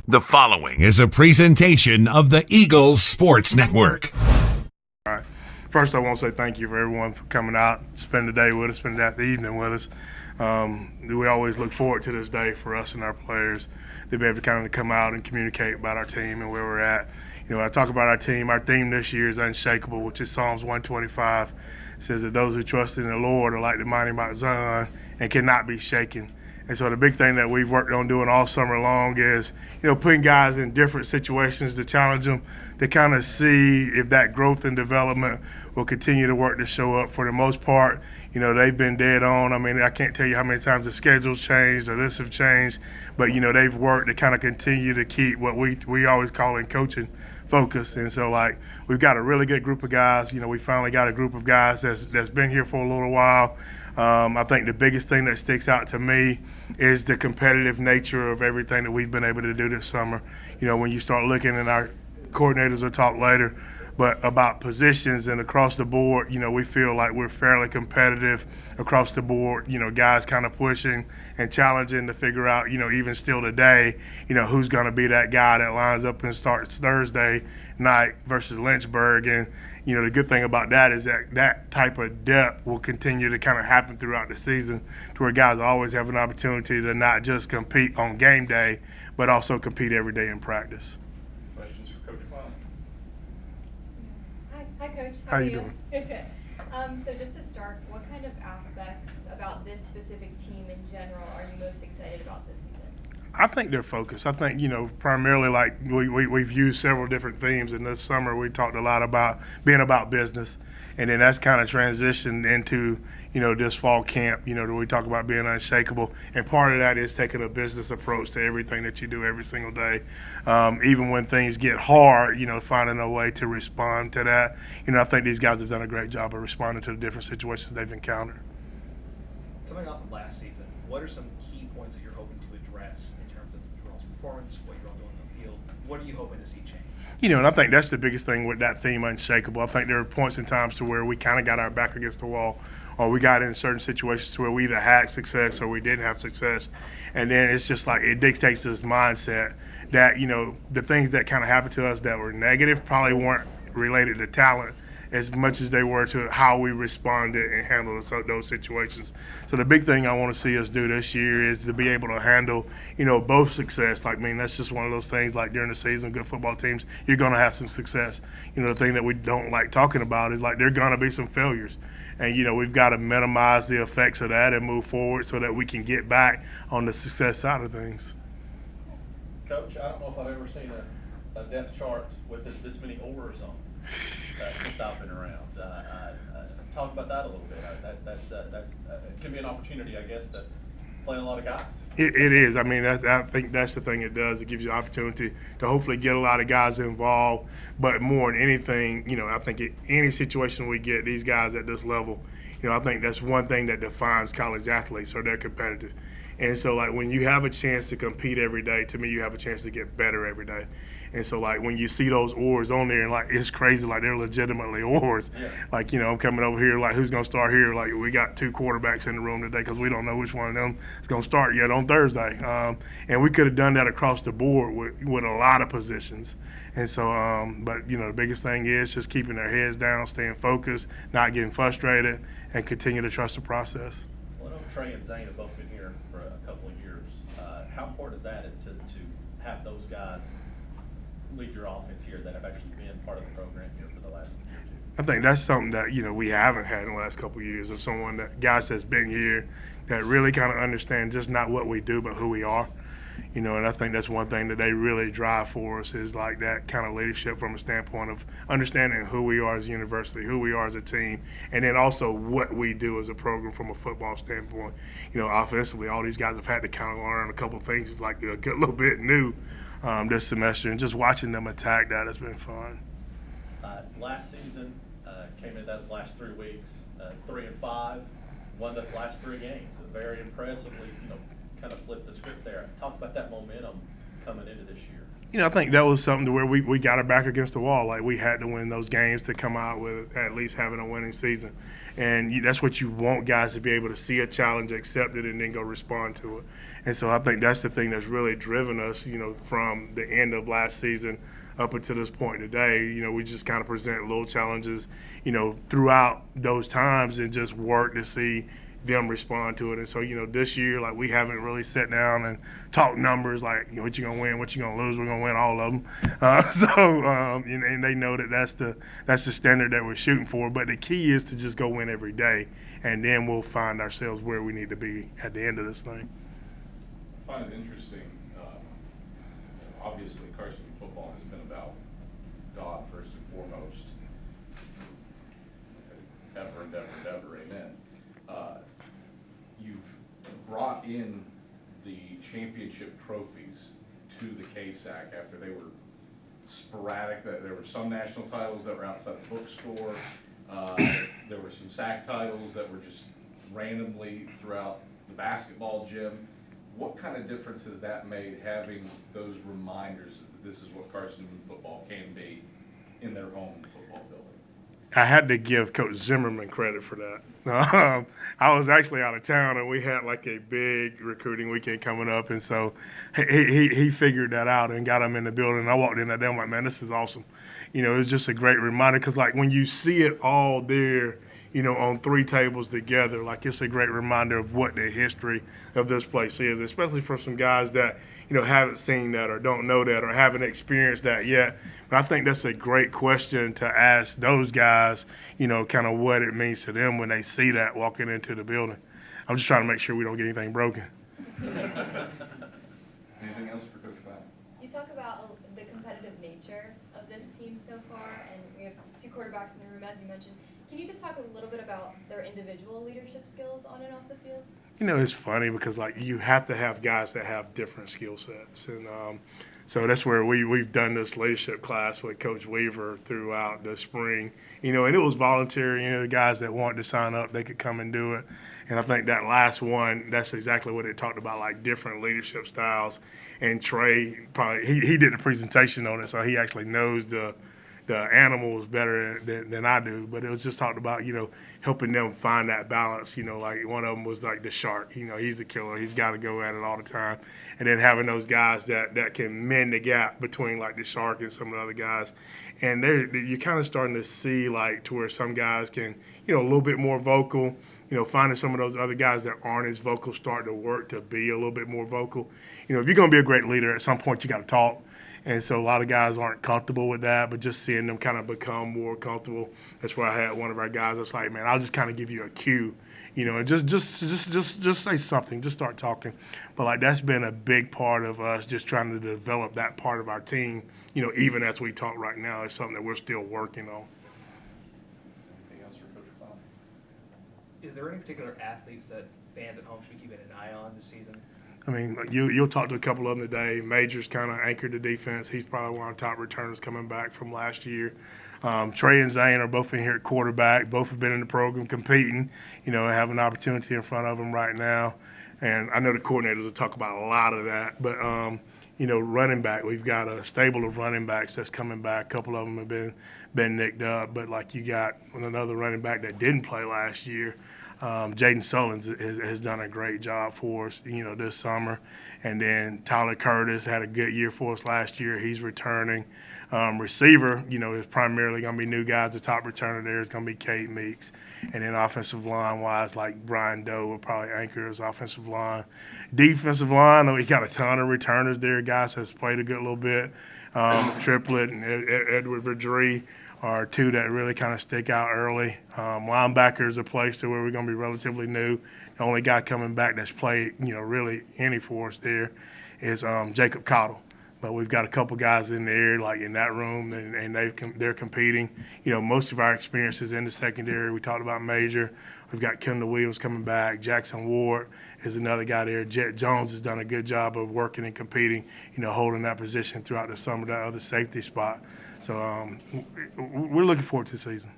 The following is a presentation of the Eagles Sports Network. All right. First, I want to say thank you for everyone for coming out, spend the day with us, spend the evening with us. We always look forward to this day for us and our players to be able to kind of come out and communicate about our team and where we're at. You know, when I talk about our theme this year is unshakable, which is Psalms 125. It says that those who trust in the Lord are like the mighty Mount Zion and cannot be shaken. And so the big thing that we've worked on doing all summer long is, putting guys in different situations to challenge them, to kind of see if that growth and development will continue to work to show up. For the most part, they've been dead on. I mean, I can't tell you how many times the schedule's changed or this have changed, but, they've worked to kind of continue to keep what we always call in coaching focus. And so, we've got a really good group of guys. We finally got a group of guys that's been here for a little while. I think the biggest thing that sticks out to me is the competitive nature of everything that we've been able to do this summer. When you start looking, and our coordinators will talk later, but about positions and across the board, we feel like we're fairly competitive across the board. Guys kind of pushing and challenging to figure out, even still today, who's going to be that guy that lines up and starts Thursday night versus Lynchburg. And, the good thing about that is that type of depth will continue to kind of happen throughout the season, to where guys always have an opportunity to not just compete on game day, but also compete every day in practice. Questions for Coach Clowney? Hi, Coach. How you doing? Good. So just to start, what kind of aspects about this specific team in general are you most excited about this season? I think they're focused. I think, primarily we've used several different themes. In this summer, we talked a lot about being about business. And then that's kind of transitioned into, this fall camp, that we talk about being unshakable. And part of that is taking a business approach to everything that you do every single day. Even when things get hard, finding a way to respond to that. I think these guys have done a great job of responding to the different situations they've encountered. Coming off of last season, what are some key points that you're hoping to address in terms of your all's performance, what you're all doing on the field? What are you hoping to see change? And I think that's the biggest thing with that theme, unshakable. I think there are points and times to where we kind of got our back against the wall, or we got in certain situations where we either had success or we didn't have success. And then it's just like it dictates this mindset that, the things that kind of happened to us that were negative probably weren't related to talent as much as they were to how we responded and handled those situations. So the big thing I want to see us do this year is to be able to handle, both success. That's just one of those things, during the season, good football teams, you're going to have some success. The thing that we don't like talking about is there are going to be some failures. And, we've got to minimize the effects of that and move forward so that we can get back on the success side of things. Coach, I don't know if I've ever seen a depth chart with this many overs on since I've been around. Talk about that a little bit. It can be an opportunity, I guess, to play a lot of guys. It is. I mean, I think that's the thing it does. It gives you opportunity to hopefully get a lot of guys involved. But more than anything, I think any situation we get these guys at this level, I think that's one thing that defines college athletes, so they're competitive. And so, when you have a chance to compete every day, to me, you have a chance to get better every day. And so, when you see those oars on there, and, it's crazy, they're legitimately oars. Yeah. I'm coming over here, who's going to start here? We got two quarterbacks in the room today because we don't know which one of them is going to start yet on Thursday. And we could have done that across the board with a lot of positions. And so, but, the biggest thing is just keeping their heads down, staying focused, not getting frustrated, and continue to trust the process. Well, I know Trey and Zane have both been here for a couple of years. How important is that to have those guys lead your offense here that have actually been part of the program here for the last year or two? I think that's something that, we haven't had in the last couple of years, of guys that's been here that really kind of understand just not what we do, but who we are. And I think that's one thing that they really drive for us is that kind of leadership from a standpoint of understanding who we are as a university, who we are as a team, and then also what we do as a program from a football standpoint. Offensively, all these guys have had to kind of learn a couple of things a good little bit new this semester, and just watching them attack that has been fun. Last season came in those last 3 weeks, 3-5, won the last 3 games. Very impressively, kind of flipped the script there. Talk about that momentum coming into this year. I think that was something to where we got our back against the wall. Like, we had to win those games to come out with at least having a winning season. And that's what you want guys to be able to see a challenge, accept it, and then go respond to it. And so I think that's the thing that's really driven us, from the end of last season up until this point today. We just kind of present little challenges, throughout those times and just work to see them respond to it. And so, this year, like, we haven't really sat down and talked numbers like, what you gonna win, what you gonna lose. We're gonna win all of them. And they know that that's the standard that we're shooting for. But the key is to just go win every day, and then we'll find ourselves where we need to be at the end of this thing. I find it interesting. Obviously, Carson-Newman football has been about God first and foremost. Ever and ever and ever, amen. You've brought in the championship trophies to the KSAC after they were sporadic. There were some national titles that were outside the bookstore. There were some SAC titles that were just randomly throughout the basketball gym. What kind of difference has that made, having those reminders that this is what Carson-Newman football can be in their home football building? I had to give Coach Zimmerman credit for that. I was actually out of town, and we had like a big recruiting weekend coming up, and so he figured that out and got him in the building. I walked in that day, I'm like, man, this is awesome. It was just a great reminder, because like when you see it all there, on 3 tables together, like, it's a great reminder of what the history of this place is, especially for some guys that haven't seen that or don't know that or haven't experienced that yet. But I think that's a great question to ask those guys, kind of what it means to them when they see that walking into the building. I'm just trying to make sure we don't get anything broken. Anything else for Coach Clowney? You talk about the competitive nature of this team so far, and we have 2 quarterbacks in the room, as you mentioned. Can you just talk a little bit about their individual leadership skills on and off the field? It's funny because, like, you have to have guys that have different skill sets. And so that's where we've done this leadership class with Coach Weaver throughout the spring. And it was voluntary. The guys that wanted to sign up, they could come and do it. And I think that last one, that's exactly what it talked about, like different leadership styles. And Trey, probably, he did the presentation on it, so he actually knows the animals better than I do, but it was just talked about, helping them find that balance. Like, one of them was like the shark. He's the killer. He's got to go at it all the time. And then having those guys that can mend the gap between, like, the shark and some of the other guys. And you're kind of starting to see, like, to where some guys can, a little bit more vocal. Finding some of those other guys that aren't as vocal start to work to be a little bit more vocal. If you're going to be a great leader, at some point you got to talk. And so a lot of guys aren't comfortable with that, but just seeing them kind of become more comfortable. That's where I had one of our guys that's like, man, I'll just kind of give you a cue, and just say something, just start talking. But, like, that's been a big part of us just trying to develop that part of our team, even as we talk right now. It's something that we're still working on. Anything else for Coach Clowney? Is there any particular athletes that fans at home should be keeping an eye on this season? I mean, you'll talk to a couple of them today. Major's kind of anchored the defense. He's probably one of the top returners coming back from last year. Trey and Zane are both in here at quarterback. Both have been in the program competing, have an opportunity in front of them right now. And I know the coordinators will talk about a lot of that. But, running back, we've got a stable of running backs that's coming back. A couple of them have been nicked up. But, like, you got another running back that didn't play last year. Jaden Sullins has done a great job for us, this summer. And then Tyler Curtis had a good year for us last year. He's returning. Receiver, is primarily going to be new guys. The top returner there is going to be Cade Meeks. And then offensive line-wise, like Brian Doe will probably anchor his offensive line. Defensive line, we got a ton of returners there. Guys has played a good little bit. Triplett and Edward Verdree are 2 that really kind of stick out early. Linebacker is a place to where we're going to be relatively new. The only guy coming back that's played, really any for us there is Jacob Cottle. But we've got a couple guys in there, like in that room, and they're competing. Most of our experiences in the secondary. We talked about Major. We've got Kendall Williams coming back. Jackson Ward is another guy there. Jet Jones has done a good job of working and competing, holding that position throughout the summer, that other safety spot. So we're looking forward to the season.